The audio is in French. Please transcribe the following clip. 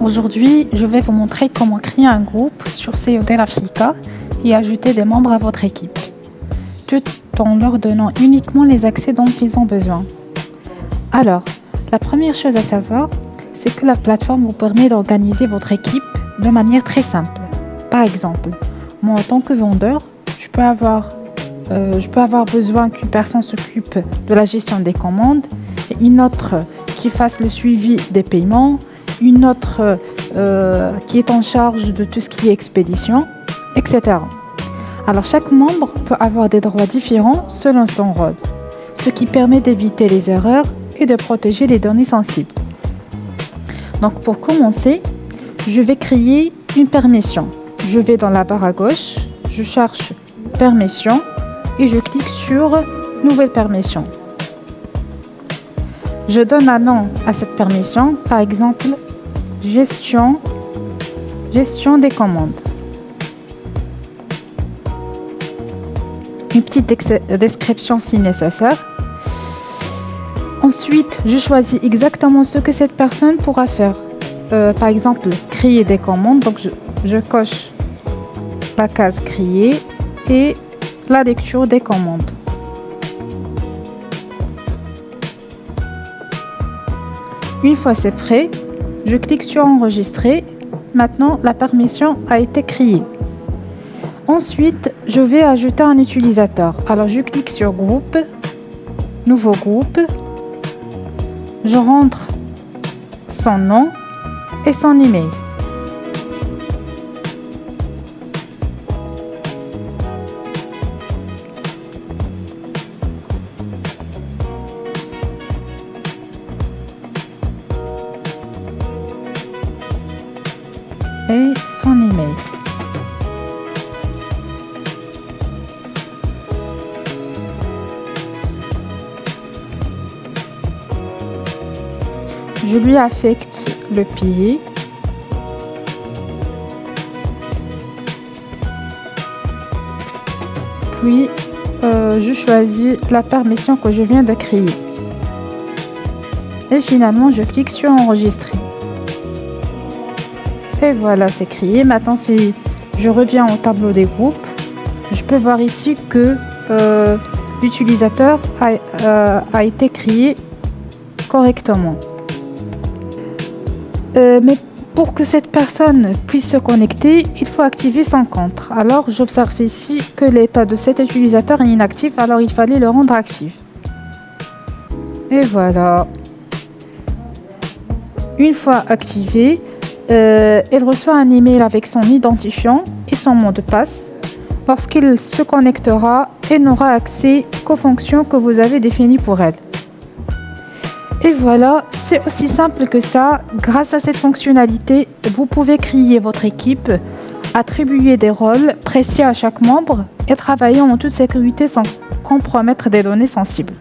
Aujourd'hui, je vais vous montrer comment créer un groupe sur CODEL Africa et ajouter des membres à votre équipe, tout en leur donnant uniquement les accès dont ils ont besoin. Alors, la première chose à savoir, c'est que la plateforme vous permet d'organiser votre équipe de manière très simple. Par exemple, moi en tant que vendeur, je peux avoir besoin qu'une personne s'occupe de la gestion des commandes, et une autre qui fasse le suivi des paiements, une autre qui est en charge de tout ce qui est expédition, etc. Alors chaque membre peut avoir des droits différents selon son rôle, ce qui permet d'éviter les erreurs et de protéger les données sensibles. Donc pour commencer, je vais créer une permission. Je vais dans la barre à gauche, je cherche permission et je clique sur nouvelle permission. Je donne un nom à cette permission, par exemple gestion des commandes. Une petite description si nécessaire. Ensuite, je choisis exactement ce que cette personne pourra faire. Par exemple, créer des commandes. Donc, je coche la case créer et la lecture des commandes. Une fois c'est prêt, je clique sur enregistrer. Maintenant, la permission a été créée. Ensuite, je vais ajouter un utilisateur. Alors, je clique sur groupe, nouveau groupe. Je rentre son nom et son email. Et son email. Je lui affecte le pays. Puis, je choisis la permission que je viens de créer. Et finalement, je clique sur enregistrer. Et voilà, c'est créé. Maintenant, si je reviens au tableau des groupes, je peux voir ici que l'utilisateur a été créé correctement. Mais pour que cette personne puisse se connecter, il faut activer son compte. Alors, j'observe ici que l'état de cet utilisateur est inactif, alors il fallait le rendre actif. Et voilà. Une fois activé, il reçoit un email avec son identifiant et son mot de passe. Lorsqu'il se connectera, il n'aura accès qu'aux fonctions que vous avez définies pour elle. Et voilà, c'est aussi simple que ça. Grâce à cette fonctionnalité, vous pouvez créer votre équipe, attribuer des rôles précis à chaque membre et travailler en toute sécurité sans compromettre des données sensibles.